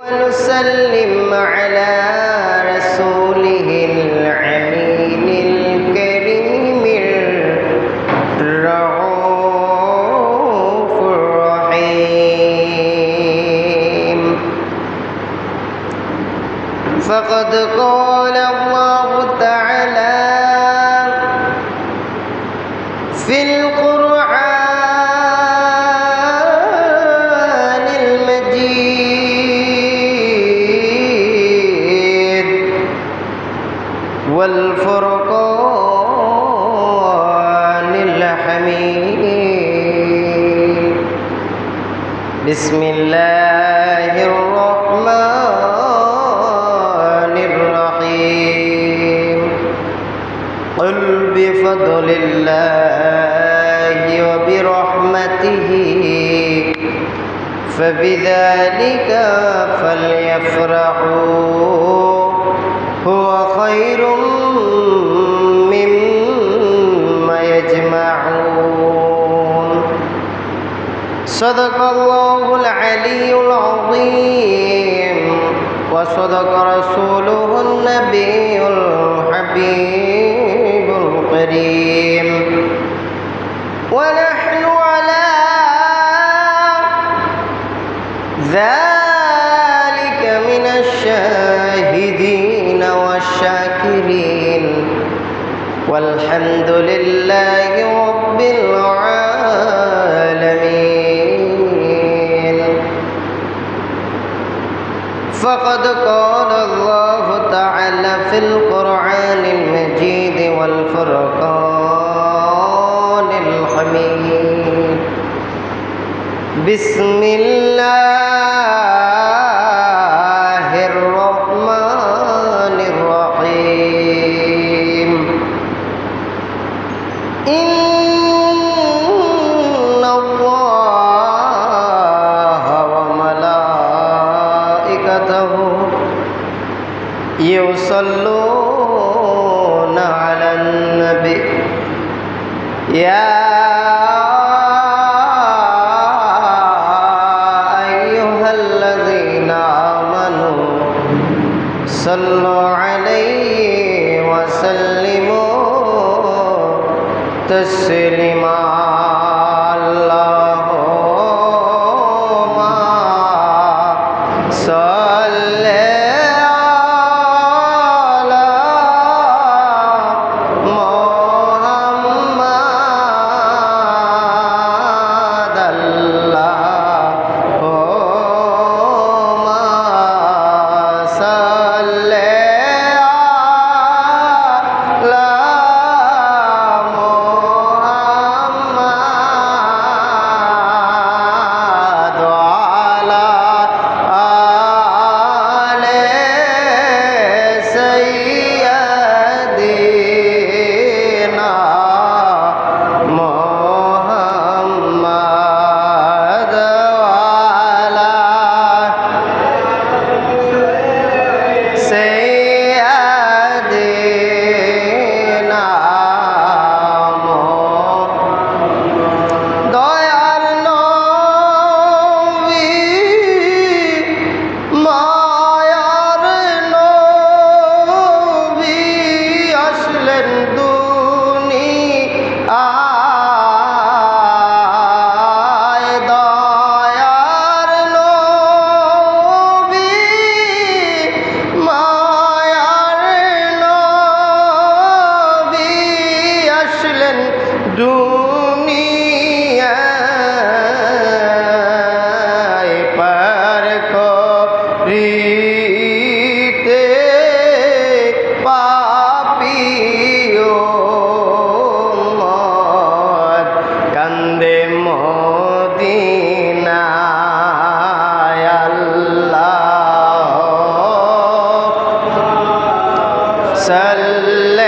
ونسلم على رسوله الأمين الكريم الرؤوف الرحيم. فقد قال الله تعالى في القرآن المجيد والفرقان الحميد. بسم الله الرحمن الرحيم. قل بفضل الله وبرحمته فبذلك فليفرحوا هو خير مما يجمعون. صدق الله العلي العظيم وصدق رسوله النبي الحبيب الكريم. ونحن على ذلك من الشاهدين والشاكرين والحمد لله رب العالمين. فقد قال الله تعالى في القرآن المجيد والفرقان الحميد. بسم الله الرحمن الرحيم. إن الله وملائكته يصلون على النبي يا أيها الذين آمنوا صلوا عليه وسلموا تسليما. اللهم صل দুনিয়ায় পার করিতে পাপী উম্মত কান্দে মদিনায়। আল্লাহ সাল্লি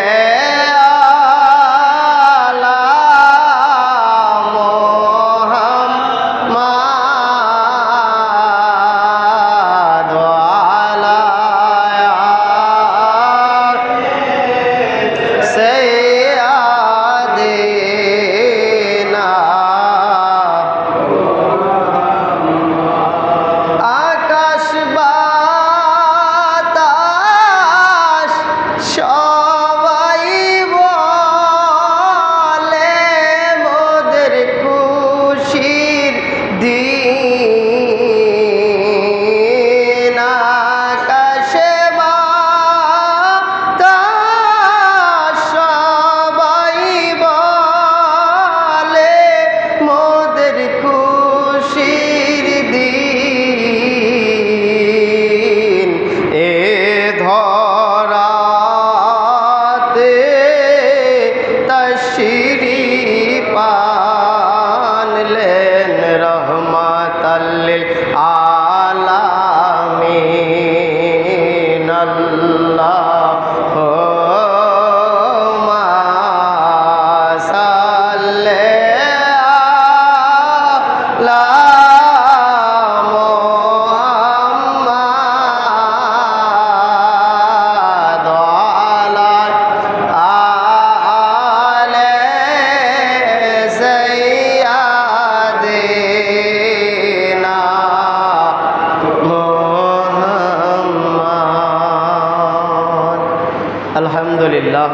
আলহামদুলিল্লাহ,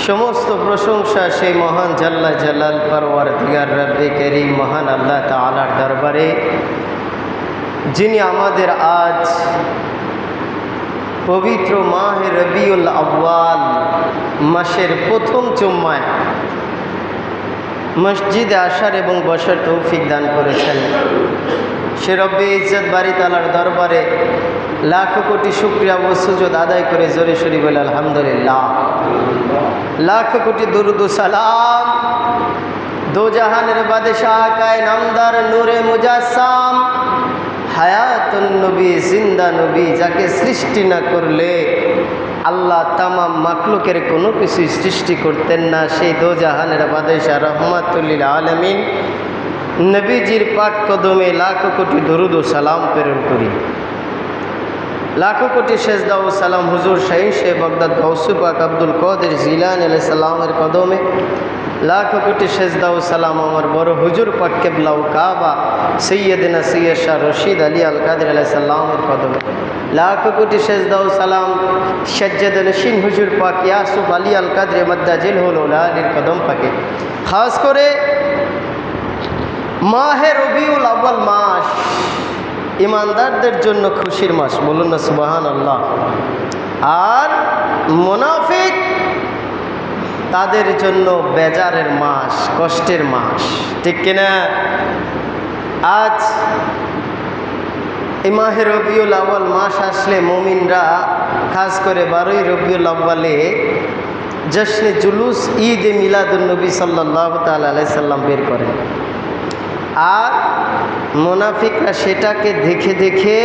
সমস্ত প্রশংসা সেই মহান জাল্লা জালাল পরওয়ারদিগার রব্বে করিম মহান আল্লাহ তাআলার দরবারে, যিনি আমাদের আজ পবিত্র মাহে রবিউল আউয়াল মাসের প্রথম জুম্মায় মসজিদে আসার এবং বসার তৌফিক দান করেছেন। সে রব্বে ইজ্জত বাড়ি তাআলার দরবারে লাখো কোটি শুকরিয়া ও সুজুদ আদায় করে জোরে সোরে বলে আলহামদুলিল্লাহ। লাখো কোটি দুরুদ ও সালাম দো জাহানের বাদশাহ আকায়ে নামদার নূরে মুজাসসাম হায়াতুন নবী, জিন্দা নবী, যাকে সৃষ্টি না করলে আল্লাহ তামাম মাখলুকের কোনো কিছু সৃষ্টি করতেন না, সেই দো জাহানের বাদশাহ রহমাতুল লিল আলামিন নবীজির পাক কদমে লাখো কোটি দরুদ ও সালাম প্রেরণ করি। লাখো কোটি সেজদা ও সালাম হুজুর শাহীন শাহ বাগদাদ গাউসে পাক আব্দুল কাদের জিলানী আলাইহিস সালামের কদমে, লাখো কোটি সেজদা ও সালাম আমার বড় হুজুর পাক কিবলা ও কাবা সৈয়দনা সৈয়দ শাহ রশিদ আলী আল কাদের আলাইহিস সালামের কদমে, লাখো কোটি সেজদা ও সালাম সাজ্জাদ নশীন হুজুর পাক ইয়াসুফ আলী আল কাদের মাদ্দাজিল হুল আলীর কদম পাকে। খাস করে মাহে রবিউল আউয়াল মাস ইমানদারদের জন্য খুশির মাস, বলুন না সুবহানাল্লাহ। আর মুনাফিক তাদের জন্য বেজারের মাস, কষ্টের মাস, ঠিক কিনা? আজ এই মাহে রবিউল আউয়াল মাস আসলে মুমিনরা খাস করে 12ই রবিউল আউয়ালে জশ্নে জুলুস ঈদ এ মিলাদুন নবী সাল্লাল্লাহু তাআলা আলাইহি সাল্লাম বের করেন। আর মুনাফিকরা সেটাকে দেখে দেখে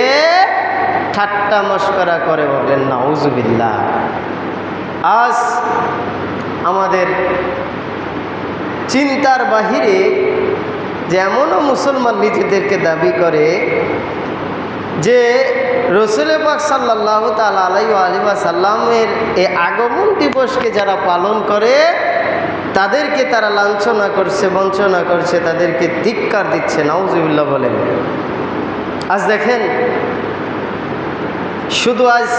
ঠাট্টা মশকরা করে, বলেন নাউজুবিল্লাহ। আজ আমাদের চিন্তার বাহিরে যে এমনও মুসলমান নিজেদেরকে দাবি করে যে রসুল পাক সাল্লাল্লাহু তাআলা আলাইহি ওয়া সাল্লামের এই আগমন দিবসকে যারা পালন করে তাদেরকে তারা লাঞ্ছনা করছে, বঞ্চনা করছে, তাদেরকে ধিক্কার দিচ্ছে, নাউজুবিল্লাহ বলেন। আজ দেখেন, শুধু আজ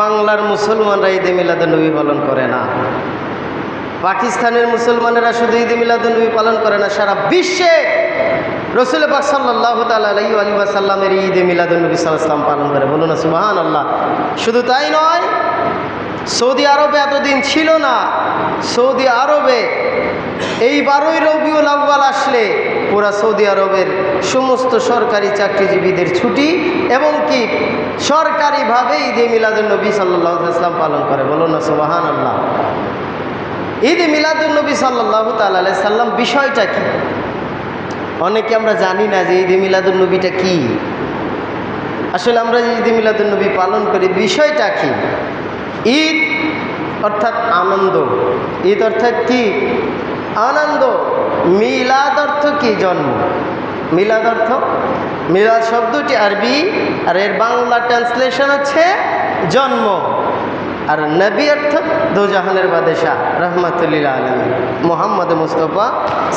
বাংলার মুসলমানরা ঈদে মিলাদুন্নবী পালন করে না, পাকিস্তানের মুসলমানেরা শুধু ঈদে মিলাদুন্নবী পালন করে না, সারা বিশ্বে রসুল পাক সাল্লাল্লাহু তাআলা আলাইহি ওয়া সাল্লামের ঈদে মিলাদুন্নবী সাল্লাল্লাহু আলাইহি ওয়াসাল্লাম পালন করে, বলুন না সুবহানাল্লাহ। শুধু তাই নয়, সৌদি আরবে এতদিন ছিল না, সৌদি আরবে এই 12ই রবিউল আউয়াল আসলে পুরা সৌদি আরবের সমস্ত সরকারি চাকরিজীবীদের ছুটি এবং কি সরকারিভাবে ঈদে মিলাদুন্নবী সাল্লাল্লাহু আলাইহি ওয়াসাল্লাম পালন করে, বলুন না সুবহানাল্লাহ। ঈদে মিলাদুন্নবী সাল্লাল্লাহু তাআলা আলাইহি সাল্লাম বিষয়টা কি? অনেকে আমরা জানি না যে ঈদে মিলাদুন্নবীটা কি। আসলে আমরা যে ঈদে মিলাদুন্নবী পালন করি বিষয়টা কি? ঈদ অর্থাৎ আনন্দ, ঈদ অর্থাৎ কি? আনন্দ। মিলাদ অর্থ কি? জন্ম। মিলাদ অর্থ, মিলাদ শব্দটি আরবি আর এর বাংলা ট্রান্সলেশন হচ্ছে জন্ম। আর নবী অর্থ দোজাহানের বাদশাহ রহমাতুল লিল আলামিন মুহাম্মদ মুস্তাফা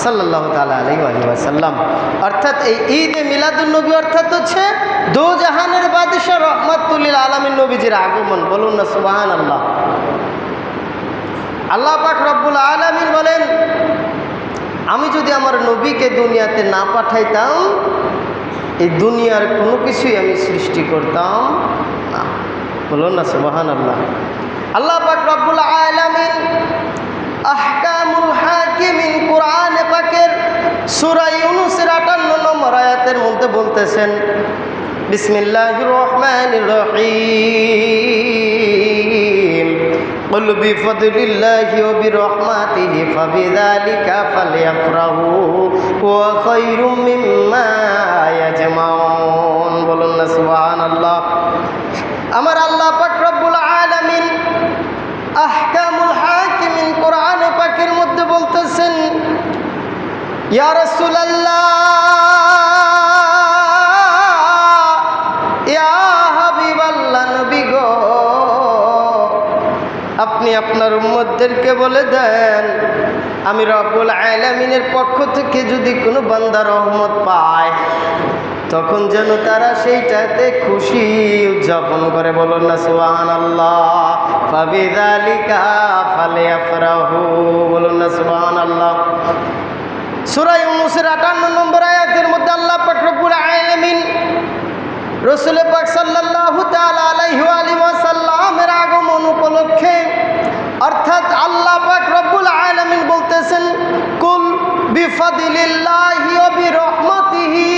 সাল্লাল্লাহু তাআলা আলাইহি ওয়া সাল্লাম। অর্থাৎ এই ঈদে মিলাদুন্নবী অর্থাৎ হচ্ছে দোজাহানের বাদশাহ রহমাতুল লিল আলামিন নবীজির আগমন, বলুন না সুবহানাল্লাহ। আল্লাহ পাক রব্বুল আলামিন বলেন, আমি যদি আমার নবীকে দুনিয়াতে না পাঠাইতাম এই দুনিয়ার কোনো কিছুই আমি সৃষ্টি করতাম না, বলুন না সুবহানাল্লাহ। আল্লাহ পাক রব্বুল আলামিন আহকামুল হাকিমিন কোরআনে পাকের সূরা ইউনূসের 58 নম্বর আয়াতের মধ্যে বলতেছেন, বিসমিল্লাহির রহমানির রহিম, কুল বিফদলিল্লাহি ওয়া বিরহমাতিহি ফাবিযালিকা ফালইফরাহু ওয়া খায়রুম মিম্মা ইয়াজমাউন, বলুন না সুবহানাল্লাহ। আমার আল্লাহ পাক রব্বুল আলামিন আহকামুল হাকিমিন কোরআনে পাকের মধ্যে বলতেছেন, ইয়া রাসূলুল্লাহ, ইয়া হাবিবাল্লাহ, নবী গো, আপনি আপনার উম্মতদেরকে বলে দেন, আমি রব্বুল আলামিনের পক্ষ থেকে যদি কোনো বান্দা রহমত পায় তখন যেন তারা সেইটাতে খুশি উদযাপন করে। বলুন না সুবহানাল্লাহ। ফাবিযালিকা ফালিয়াফরাহু, বলুন না সুবহানাল্লাহ। সূরা ইউনূসের ৫৮ নম্বর আয়াতের মধ্যে আল্লাহ পাক রব্বুল আলামিন রাসূল পাক সাল্লাল্লাহু তাআলা আলাইহি ওয়া আলিহি ওয়াসাল্লামের আগমন উপলক্ষে, অর্থাৎ আল্লাহ পাক রব্বুল আলামিন বলতেছেন, কুল বিফাদিলিল্লাহি ওয়া বিরহমাতিহি,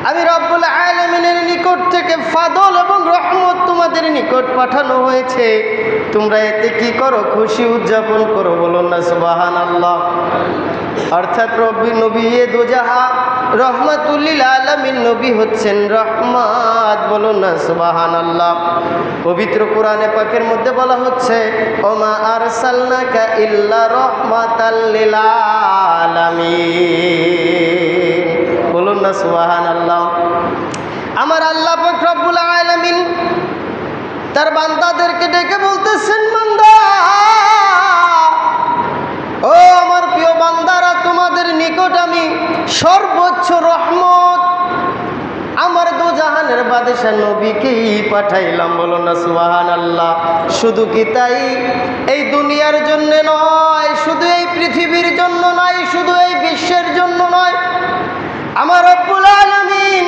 আমি রব্বুল আলামিনের নিকট থেকে ফাদল এবং রহমত তোমাদের নিকট পাঠানো হয়েছে, তোমরা এতে কি করো? খুশি উদযাপন করো। বলুন না সুবহানাল্লাহ। অর্থাৎ রব্বি নবী দোজাহা রহমাতুল লিল আলামিন, নবী হচ্ছেন রহমত। বলুন না সুবহানাল্লাহ। পবিত্র কোরআনে পাকের মধ্যে বলা হচ্ছে, ওমা আরসালনাকা ইল্লা রাহমাতাল লিল আলামিন। বলুন না সুবহানাল্লাহ। আমার আল্লাহ পাক রব্বুল আলামিন তার বান্দাদেরকে ডেকে বলতেছেন, বান্দা, ও আমার প্রিয় বান্দারা, তোমাদের নিকট আমি সর্বোচ্চ রহমত আমার দোজাহানের বাদশা নবীকেই পাঠাইলাম। বলো না সুবহানাল্লাহ। শুধু কি তাই? এই দুনিয়ার জন্য নয়, শুধু এই পৃথিবীর জন্য নয়, শুধু এই বিশ্বের জন্য নয়, আমার রব্বুল আলামিন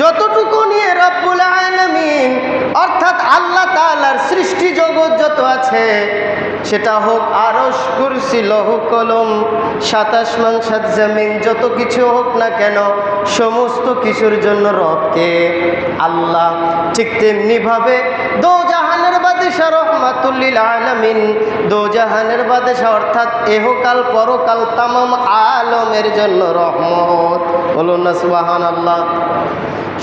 যতটুকু নিয়ে রব্বুল আলামিন অর্থাৎ আল্লাহ তাআলার সৃষ্টি জগৎ যত আছে, সেটা হোক আরশ, কুরসি, লৌহ কলম, ৭ আসমান ৭ জমিন, যত কিছু হোক না কেন, সমস্ত কিছুর জন্য রবকে আল্লাহ। ঠিক তেমনিভাবে দোজাহানের বাদশা রহমাতুল লিল আলামিন, দোজাহানের বাদশা অর্থাৎ এহকাল পরকাল তামাম আলমের জন্য রহমত। বলুন না সুবহানাল্লাহ।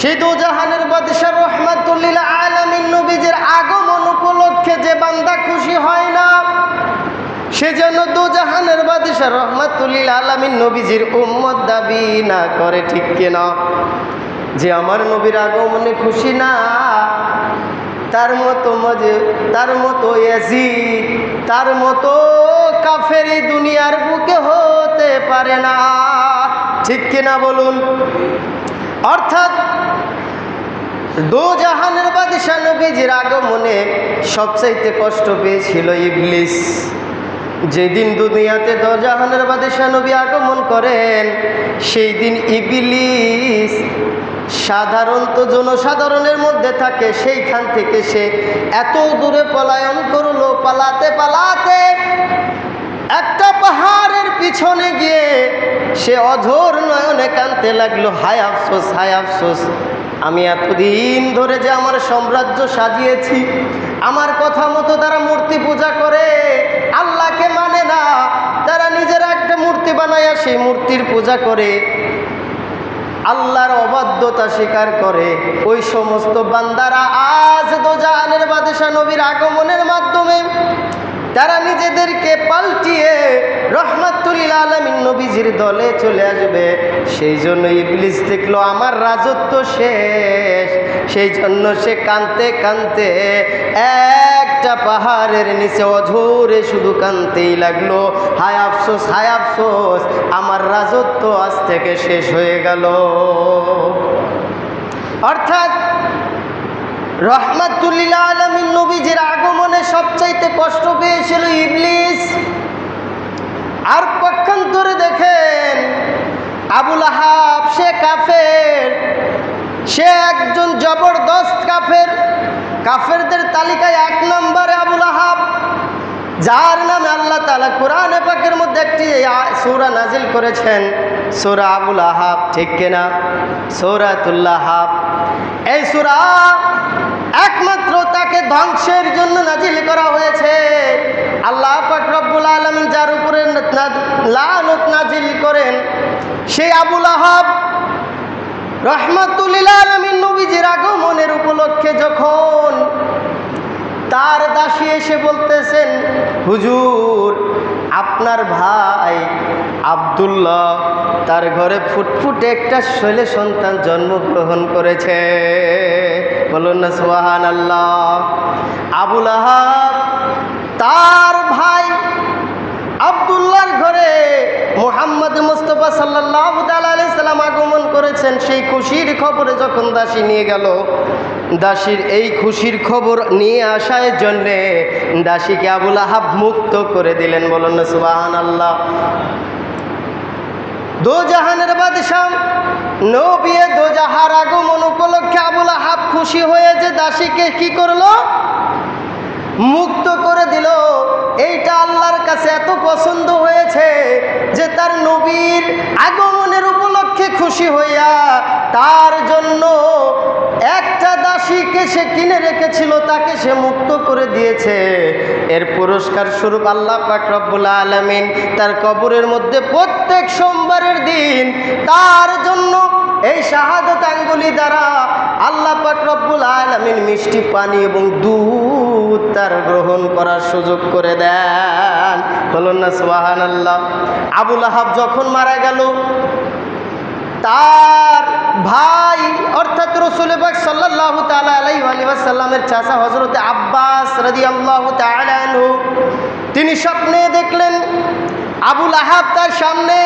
সেই দোজাহানের বাদশা রহমাতুল লিল আলামিন নবীজির আগমন উপলক্ষে যে বান্দা খুশি হয় না, সেজন্য দোজাহানের বাদশা রহমাতুল লিল আলামিন নবীজির উম্মত দাবি না করে। ঠিক কিনা? যে আমার নবীর আগমনে খুশি না, তার মতো ইয়াজিদ, তার মতো কাফের এই দুনিয়ার বুকে হতে পারে না। ঠিক কিনা বলুন? অর্থাৎ দোজাহানের বাদশা নবীজির আগমনে সবচাইতে কষ্ট পেয়েছিল ইবলিস। যেদিন দুনিয়াতে দোজাহানের বাদশা নবী আগমন করেন, সেই দিন ইবলিস সাধারণত জনসাধারণের মধ্যে থাকে, সেইখান থেকে সে এত দূরে পলায়ন করলো, পালাতে পালাতে একটা পাহাড়ের পিছনে গিয়ে সে অঝোর নয়নে কাঁদতে লাগলো, হায় আফসোস, হায় আফসোস, আমি এতদিন ধরে যে আমার সাম্রাজ্য সাজিয়েছি, আমার কথা মতো তারা মূর্তি পূজা করে, আল্লাহকে মানে না, তারা নিজেরা একটা মূর্তি বানায়া সেই মূর্তির পূজা করে, আল্লাহর অবাধ্যতা স্বীকার করে। ওই সমস্ত বান্দারা আজ দোজাহানের বাদশা নবীর আগমনের মাধ্যমে তারা নিজেদেরকে পাল্টিয়ে রহমাতুল লিল আলামিন নবীজির দলে চলে আসবে। সেই জন্য ইবলিস দেখলো আমার রাজত্ব শেষ, সেই জন্য সে কাঁদতে কাঁদতে একটা পাহাড়ের নিচে অঝোরে শুধু কাঁদতেই লাগলো, হায় আফসোস, হায় আফসোস, আমার রাজত্ব আজ থেকে শেষ হয়ে গেল। অর্থাৎ রহমাতুল লিল আলামিন নবীজির আগমনে সবচাইতে কষ্ট পেয়েছিল ইবলিস। আর পক্ষান্তরে দেখেন আবু লাহাব, সে কাফের, সে একজন জবরদস্ত কাফের। কাফেরদের তালিকায় ১ নম্বরে আবু লাহাব, যার নামে আল্লাহ তাআলা কোরআনে পাকের মধ্যে একটি সূরা নাজিল করেছেন, সূরা আবু লাহাব। ঠিক কিনা? সূরাতুল লাহাব। এই সূরা একমাত্র তাকে ধ্বংসের জন্য নাজিল করা হয়েছে। আল্লাহ পাক রব্বুল আলামিন যার উপরে লানত নাজিল করেন, সেই আবু লাহাব রহমাতুল লিল আলামিন নবীজির আগমনের উপলক্ষে যখন তার দাসী এসে বলতেছেন, হুজুর, আপনার ভাই আব্দুল্লাহ তার ঘরে ফুটফুটে একটা ছেলে সন্তান জন্মগ্রহণ করেছে। বলুন না সুবহানাল্লাহ। আবু লাহাব তার ভাই আব্দুল্লাহর ঘরে মুহাম্মদ মুস্তাফা সাল্লাল্লাহু তাআলা আলাইহি সাল্লাম আগমন করেছেন, সেই খুশির খবরে যখন দাসী নিয়ে গেল, দাসীর এই খুশির খবর নিয়ে আসার জন্যে দাসীকে আবু লাহাব মুক্ত করে দিলেন। বলুন না সুবহানাল্লাহ। দোজাহানের বাদশা নবী দোজাহার আগমন উপলক্ষে আবু লাহাব খুশি হয়ে যে দাসীকে কি করলো, মুক্ত করে দিল। এইটা আল্লাহর কাছে এত পছন্দ হয়েছে যে তার নবীর আগমনের উপলক্ষে খুশি হইয়া তার জন্য একটা দাসীকে সে কিনে রেখেছিল, তাকে সে মুক্ত করে দিয়েছে। এর পুরস্কার স্বরূপ আল্লাহ পাক রব্বুল আলামিন তার কবরের মধ্যে প্রত্যেক সোমবারের দিন তার জন্য এই শাহাদত আঙ্গুলি দ্বারা আল্লাহ পাক রব্বুল আলামিন মিষ্টি পানি এবং দুধ তার গ্রহণ করার সুযোগ করে দেন। বলুন না সুবহানাল্লাহ। আবু লাহাব যখন মারা গেল, তার ভাই অর্থাৎ রাসূল পাক সাল্লাল্লাহু তাআলা আলাইহি ওয়া সাল্লামের চাচা হযরত আব্বাস রাদিয়াল্লাহু তাআলা আনহু, তিনি স্বপ্নে দেখলেন আবু লাহাব তার সামনে।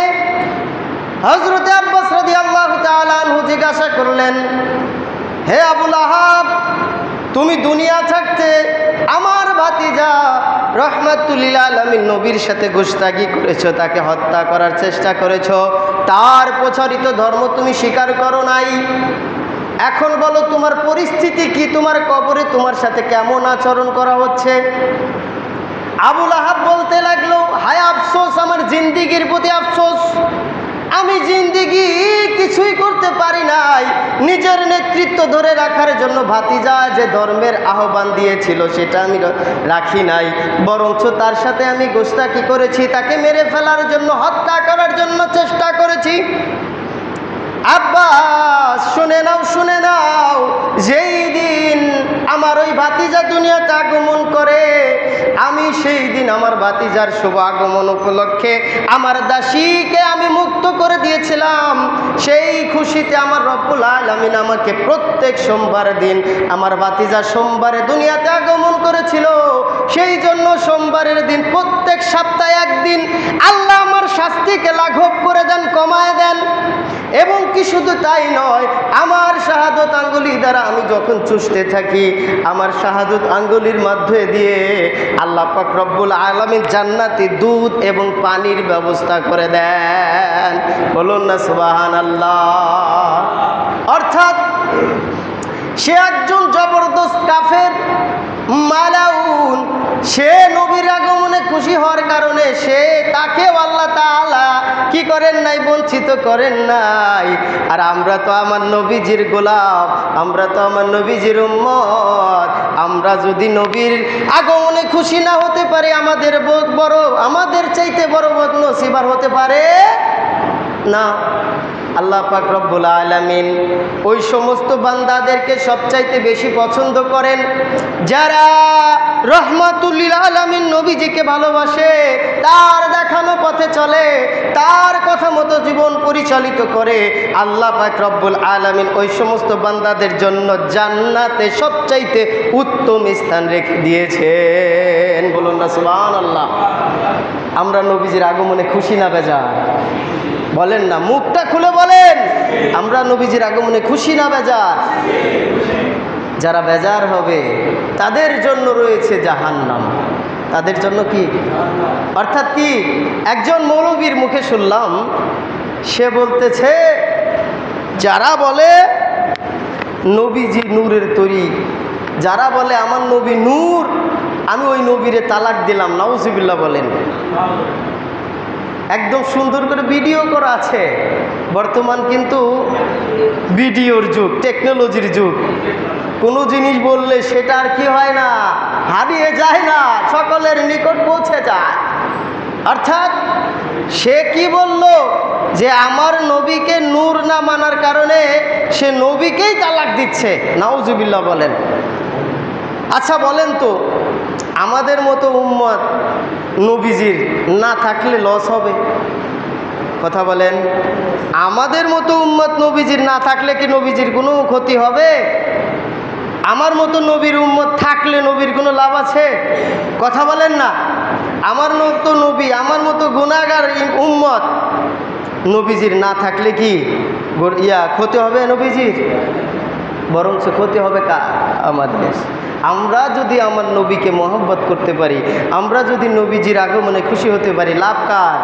হযরত আব্বাস রাদিয়াল্লাহু তাআলা আনহু জিজ্ঞাসা করলেন, হে আবু লাহাব, তুমি দুনিয়া থাকতে আমার ভাতিজা রহমাতুল লিল আলামিন নবীর সাথে গোশতাগি করেছো, তাকে হত্যা করার চেষ্টা করেছো, তার প্রচারিত ধর্ম তুমি স্বীকার করো নাই। এখন বলো তোমার পরিস্থিতি কি, তোমার কবরে তোমার সাথে কেমন আচরণ করা হচ্ছে? আবু লাহাব বলতে লাগলো, হায় আফসোস, আমার জিন্দিগির প্রতি আফসোস, আমি জিন্দিগি কিছুই করতে পারি নাই। নিজের নেতৃত্ব ধরে রাখার জন্য ভাতিজা যে ধর্মের আহ্বান দিয়েছিল সেটা আমি রাখি নাই, বরঞ্চ তার সাথে আমি গোশতাকি করেছি, তাকে মেরে ফেলার জন্য, হত্যা করার জন্য চেষ্টা করেছি। আব্বাস শুনে নাও, শুনে নাও, যেই দিন আমার ওই ভাতিজা দুনিয়াতে আগমন করে, আমি সেই দিন আমার ভাতিজার শুভ আগমন উপলক্ষে আমার দাসীকে আমি মুক্ত করে দিয়েছিলাম। সেই খুশিতে আমার রব্বুল আলামিন আমাকে প্রত্যেক সোমবার দিন, আমার ভাতিজা সোমবারে দুনিয়াতে আগমন করেছিল, সেই জন্য সোমবারের দিন প্রত্যেক সপ্তাহে একদিন আল্লাহ আমার শাস্তিকে লাঘব করে দেন, কমায় দেন। এবং কি শুধু তাই নয়, আমার শাহাদত আঙ্গুলি দ্বারা আমি যখন চুষতে থাকি, আমার শাহাদত আঙ্গুলির মধ্যে দিয়ে আল্লাহ পাক রব্বুল আলামিন জান্নাতি দুধ এবং পানির ব্যবস্থা করে দেন। বলুন না সুবহানাল্লাহ। অর্থাৎ সে একজন জবরদস্ত কাফের, মালাউন, সে নবীর আগমনে খুশি হওয়ার কারণে তাকেও আল্লাহ তাআলা কি করেন নাই, বঞ্চিত করেন নাই। আর আমরা তো আমার নবীজির গোলাম, আমরা তো আমার নবীজির উম্মত, আমরা যদি নবীর আগমনে খুশি না হতে পারি, আমাদের চাইতে বড় বদনসিব আর হতে পারে না। আল্লাহ পাক রব্বুল আলামিন ওই সমস্ত বান্দাদেরকে সবচাইতে বেশি পছন্দ করেন যারা রহমাতুল লিল আলামিন নবীজিকে ভালোবাসে, তার দেখানো পথে চলে, তার কথা মতো জীবন পরিচালিত করে। আল্লাহ পাক রব্বুল আলামিন ওই সমস্ত বান্দাদের জন্য জান্নাতে সবচাইতে উত্তম স্থান রেখে দিয়েছেন। বলুন না সুবহানাল্লাহ। আমরা নবীজির আগমনে খুশি না বেজার? বলেন না, মুখটা খুলে বলেন, আমরা নবীজির আগমনে খুশি না বেজার? যারা বেজার হবে তাদের জন্য রয়েছে জাহান্নাম। তাদের জন্য কি? অর্থাৎ কি, একজন মৌলবীর মুখে শুনলাম, সে বলতেছে যারা বলে নবীজি নূরের তৈরি, যারা বলে আমার নবী নূর, আমি ওই নবীরে তালাক দিলাম, নাউজুবিল্লাহ বলেন। একদম সুন্দর করে ভিডিও করা আছে। বর্তমান কিন্তু ভিডিওর যুগ, টেকনোলজির যুগ। কোনো জিনিস বললে সেটা আর কি হয় না, হারিয়ে যায় না, সকলের নিকট পৌঁছে যায়। অর্থাৎ সে কি বলল, যে আমার নবীকে নূর না মানার কারণে সে নবীকেই তালাক দিচ্ছে, নাউজুবিল্লাহ বলেন। আচ্ছা বলেন তো, আমাদের মতো উম্মত নবীজির না থাকলে লস হবে? কথা বলেন, আমাদের মতো উম্মত নবীজির না থাকলে কি নবীজির কোনো ক্ষতি হবে? আমার মতো নবীর উম্মত থাকলে নবীর কোনো লাভ আছে? কথা বলেন না। আমার মতো নবী, আমার মতো গুনাহগার উম্মত নবীজির না থাকলে কি ক্ষতি হবে নবীজির? বরঞ্চ ক্ষতি হবে আমাদের। আমরা যদি আমার নবীকে মহব্বত করতে পারি, আমরা যদি নবীজির আগমনে খুশি হতে পারি, লাভ কার?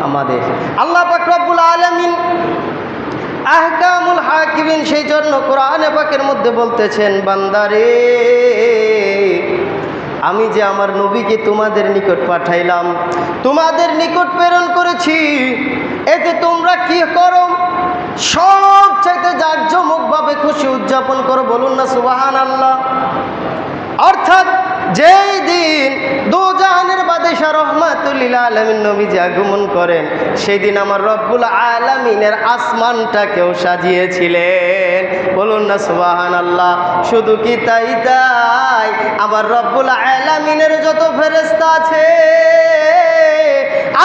আমাদের। আল্লাহ পাক রব্বুল আলামিন আহকামুল হাকিমিন সেই জন্য কোরআনে পাকের মধ্যে বলতেছেন, বান্দারে আমি যে আমার নবীকে তোমাদের নিকট পাঠাইলাম, তোমাদের নিকট প্রেরণ করেছি, এতে তোমরা কি করো? সব চাইতে জাঁকজমকভাবে খুশি উদযাপন করো। বলুন না সুবহানাল্লাহ। অর্থাৎ যেই দিন দোজাহানের বাদশা রহমাতুল লিল আলামিন নবীজি আগমন করেন, সেই দিন আমার রব্বুল আলামিনের আসমানটাকেও সাজিয়েছিলেন। বলুন না সুবহানাল্লাহ। শুধু কি তাই, আমার রব্বুল আলামিনের যত ফেরেশতা আছে,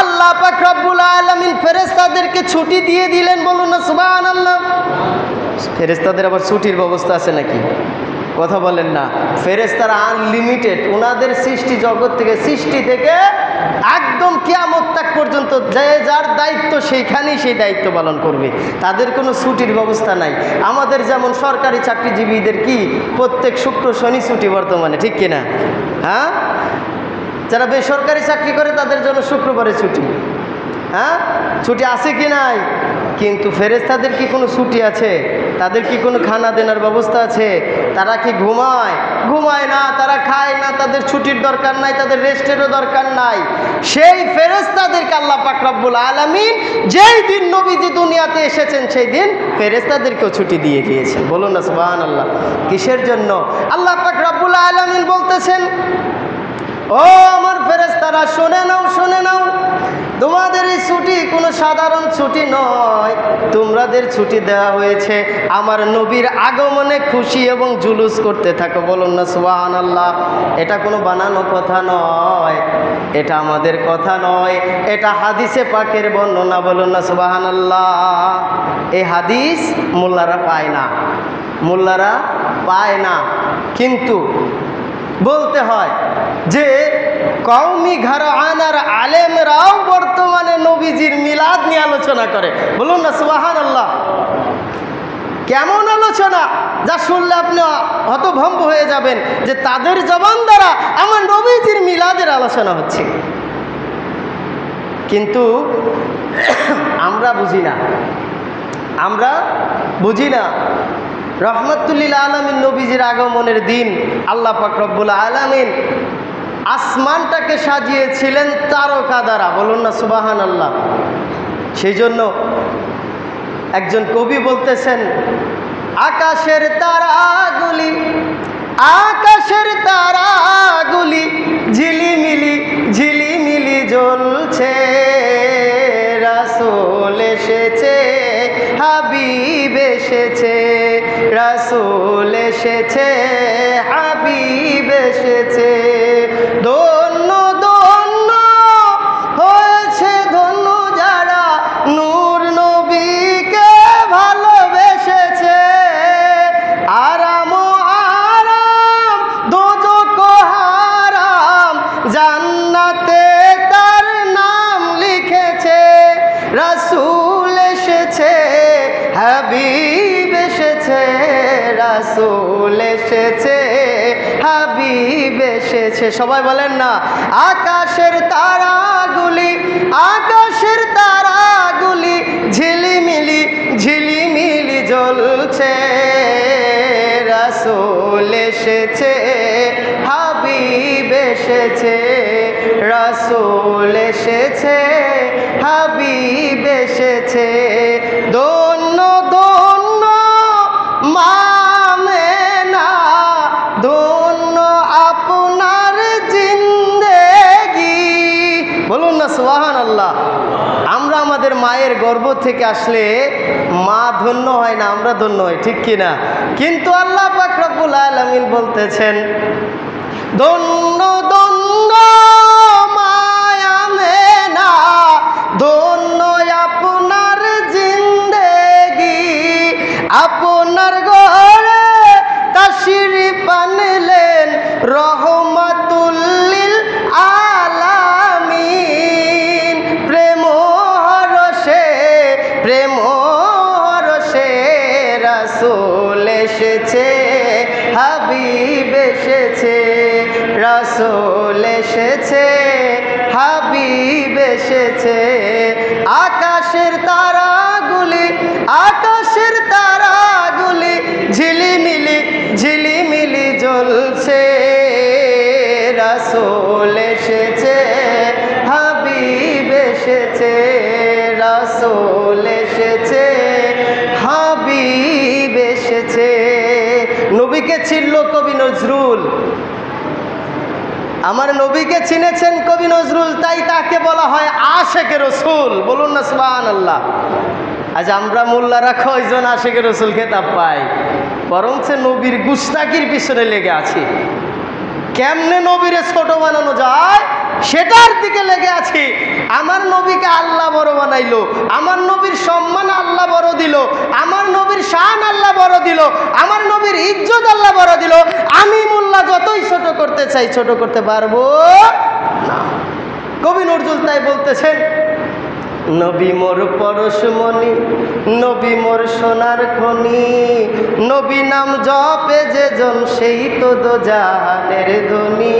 আল্লাহ পাক রব্বুল আলামিন ফেরেশতাদেরকে ছুটি দিয়ে দিলেন। বলুন না সুবহানাল্লাহ। ফেরেশতাদের আবার ছুটির ব্যবস্থা আছে নাকি? কথা বলেন না। ফেরেশতারা আনলিমিটেড, ওনাদের সৃষ্টি জগৎ থেকে, সৃষ্টি থেকে একদম কিয়ামত তাক পর্যন্ত যে যার দায়িত্ব সেইখানেই সেই দায়িত্ব পালন করবে, তাদের কোনো ছুটির ব্যবস্থা নাই। আমাদের যেমন সরকারি চাকরিজীবীদের কি প্রত্যেক শুক্র শনি ছুটি বর্তমানে, ঠিক কিনা? হ্যাঁ, যারা বেসরকারি চাকরি করে তাদের জন্য শুক্রবারে ছুটি। হ্যাঁ, ছুটি আছে কি নাই? কিন্তু ফেরেশতাদের কি কোনো ছুটি আছে? তাদের কি কোনো খানা দেনার ব্যবস্থা আছে? তারা কি ঘুমায়? ঘুমায় না। তারা খায় না। তাদের ছুটির দরকার নাই, তাদের রেস্টেরও দরকার নাই। সেই ফেরেশতাদেরকে আল্লাহ পাক রব্বুল আলামিন যেই দিন নবীজি দুনিয়াতে এসেছেন, সেই দিন ফেরেশতাদেরকেও ছুটি দিয়ে দিয়েছেন। বলুন না সুবহানাল্লাহ। কিসের জন্য? আল্লাহ পাক রব্বুল আলামিন বলতেছেন, ও আমার ফেরেশতারা শুনে নাও, শুনে নাও, তোমাদের এই ছুটি কোনো সাধারণ ছুটি নয়। তোমাদের ছুটি দেওয়া হয়েছে আমার নবীর আগমনে খুশি এবং জুলুস করতে থাকো। বলুন না সুবহানাল্লাহ। এটা কোনো বানানো কথা নয়, এটা আমাদের কথা নয়, এটা হাদিসে পাকের বর্ণনা। বলুন না সুবহানাল্লাহ। এই হাদিস মোল্লারা পায় না, মোল্লারা পায় না, কিন্তু বলতে হয় যে কওমি ঘরানার আলেমরাও বর্তমানে নবীজির মিলাদ নিয়ে আলোচনা করে। বলুন না সুবহানাল্লাহ। কেমন আলোচনা, যা শুনলে আপনি হতভম্ব হয়ে যাবেন যে তাদের জবান দ্বারা আমার নবীজির মিলাদের আলোচনা হচ্ছে। কিন্তু আমরা বুঝি না, আমরা বুঝি না। রহমাতুল লিল আলামিন নবীজির আগমনের দিন আল্লাহ পাক রব্বুল আলামিন আসমানটাকে সাজিয়েছিলেন তারকা দ্বারা। বলুন না সুবহানাল্লাহ। সেই জন্য একজন কবি বলতেছেন, আকাশের তারাগুলি, আকাশের তারাগুলি ঝিলিমিলি ঝিলিমিলি জ্বলছে, রাসূল এসেছে, হাবিব এসেছে, রাসূল এসেছে, হাবিব এসেছে। ধন্য ধন্য হয়েছে ধন্য যারা নূর নবীকে ভালোবেসেছে। আরাম আরাম দোজখ হারাম জান্নাতে তার নাম লিখেছে। রাসূল এসেছে, হাবিব এসেছে, রাসূল এসেছে, হাবিব এসেছে। সবাই বলেন না, আকাশের তারাগুলি, আকাশের তারাগুলি ঝিলিমিলি ঝিলিমিলি জ্বলছে, রাসূল এসেছে, হাবিব এসেছে, রাসূল এসেছে, হাবিব এসেছে। ধন্য ধন্য মা আমেনা, ধন্য আপনার জিন্দেগি। বলুন না সুবহানাল্লাহ। আমরা আমাদের মায়ের গর্ভ থেকে আসলে মা ধন্য হয় না, আমরা ধন্য হই, ঠিক কিনা? কিন্তু আল্লাহ পাক রব্বুল আলামিন বলতেছেন, ধন্য ধন্য মায়া আমেনা, ধন্য আপনার জিন্দেগি, আপনার ঘরে তাশরিফ আনলেন রহমাতুল লিল আলামিন। রাসূল এসেছে, হাবিব এসেছে, রাসূল এসেছে, হাবিব এসেছে। আকাশের তারাগুলি, আকাশের তারাগুলি ঝিলিমিলি ঝিলিমিলি জ্বলছে, রাসূল এসেছে, হাবিব এসেছে, রাসূল এসেছে, হাবিব এসেছে। নবীকে চিনল কবি নজরুল, আমার নবীকে চিনেছেন কবি নজরুল, তাই তাকে বলা হয় আশেকে রসুল। বলুন না সুবহানাল্লাহ। আজ আমরা মোল্লারা কয়জন আশেকে রসুল খেতাব পাই? বরঞ্চ নবীর গুস্তাকির পিছনে লেগে আছি। কেমনে নবীরে ছোট বানানো যায় সেটার দিকে লেগে আছি। আমার নবীকে আল্লাহ বড় বানাইলো, আমার নবীর সম্মান আল্লাহ বড় দিল, আমার নবীর শান আল্লাহ বড় দিল, আমার নবীর ইজ্জত আল্লাহ বড় দিল। আমি মোল্লা যতই ছোট করতে চাই ছোট করতে পারবো না। কবি নজরুল তাই বলতেছেন, নবী মোর পরশমণি, নবী মোর সোনার খনি, নবী নাম জপে যেজন সেই তো দোজাহানের ধনী।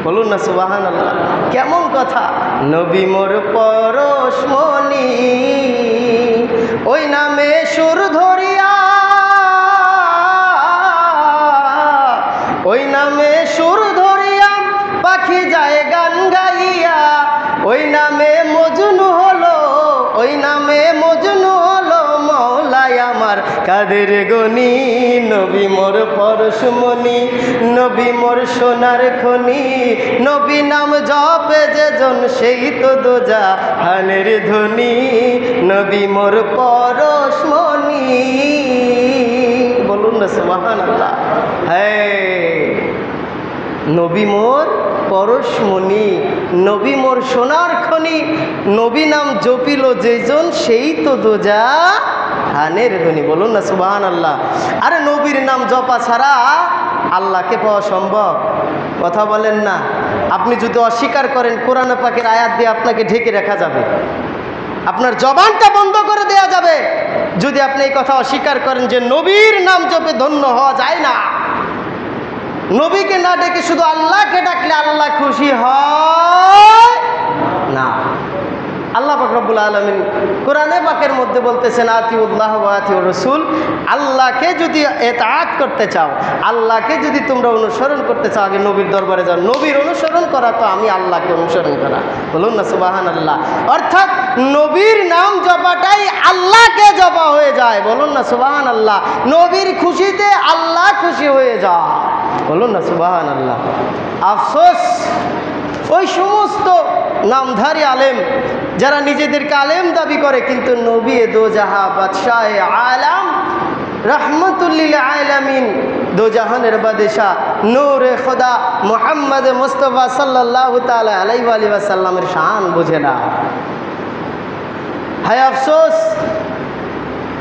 বলুন না সুবহানাল্লাহ। কেমন কথা! নবী মোর পরশমণি, ওই নামে সুর ধরিয়া, ওই নামে সুর ধরিয়া পাখি যায় গান গাইয়া, ওই নামে মজনু হলো, ওই নামে মজনু হলো মওলাই আমার কাদের গনি। নবী মোর পরশমণি, নবী মোর সোনার খনি, নবী নাম জপে যেজন সেই তো দোজাহানের ধনী, নবী মোর পরশমণি। বলুন না সুবহানাল্লাহ। হ্যাঁ, নবী মোর পরশমণি, নবী মোর সোনার খনি, নবী নাম জপিল যেজন সেই তো দোজাহানের ধনী। বলুন না সুবহানাল্লাহ। আরে নবীর নাম জপা ছাড়া আল্লাহকে পাওয়া সম্ভব? কথা বলেন না। আপনি যদি অস্বীকার করেন, কোরআন পাকের আয়াত দিয়ে আপনাকে ঢেকে রাখা যাবে, আপনার জবানটা বন্ধ করে দেয়া যাবে যদি আপনি এই কথা অস্বীকার করেন যে নবীর নাম জপে ধন্য হওয়া যায় না। নবীকে না ডেকে শুধু আল্লাহকে ডাকলে আল্লাহ খুশি হয় না। আল্লাহ পাক রব্বুল আলামিন কোরআনে পাকের মধ্যে বলতেছেন, আতিউল্লাহ ওয়া আতিউর রাসূল। আল্লাহকে যদি ইতাআত করতে চাও, আল্লাহকে যদি তোমরা অনুসরণ করতে চাও, আগে নবীর দরবারে যাও। নবীর অনুসরণ করা তো আমি আল্লাহকে অনুসরণ করা। বলুন না সুবহানাল্লাহ। অর্থাৎ নবীর নাম জপাটাই আল্লাহকে জপা হয়ে যায়। বলুন না সুবহানাল্লাহ। নবীর খুশিতে আল্লাহ খুশি হয়ে যায়। বলুন না সুবহানাল্লাহ। আফসোস ওই সমস্ত নামধারী আলেম যারা নিজেদেরকে আলেম দাবি করে, কিন্তু নবী দোজাহা বাদশাহ আলাম রহমতুল লিল আলামিন, দোজাহানের বাদশাহ নূরে খোদা মুহাম্মদ মুস্তাফা সাল্লাল্লাহু তাআলা আলাইহি ওয়া সাল্লামের শান বোঝে না। হায় আফসোস,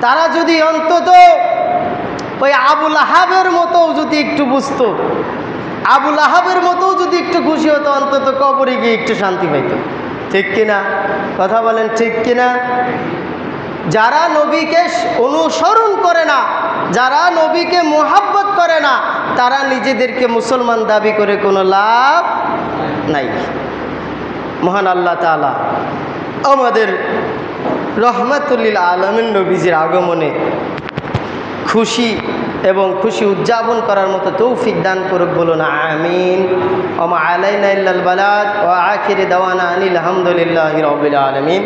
তারা যদি অন্তত ওই আবুল আহাবের মতো যদি একটু বুঝতো, আবুল আহাবের মতো যদি একটু খুশি হতো, অন্তত কবরে গিয়ে একটু শান্তি পাইত। ঠিক কিনা? কথা বলেন ঠিক কিনা? যারা নবীকে অনুসরণ করে না, যারা নবীকে মোহাব্বত করে না, তারা নিজেদেরকে মুসলমান দাবি করে কোনো লাভ নাই। মহান আল্লাহ তাআলা আমাদের রহমাতুল লিল আলামিন নবীজির আগমনে খুশি এবং খুশি উদযাপন করার মতো তৌফিক দান করুক। বলুন আমিন। ওয়া মা আলাইনা ইল্লাল বালাগ ওয়া আখিরি দাওয়ানা আনিল হামদুলিল্লাহি রাব্বিল আলামিন।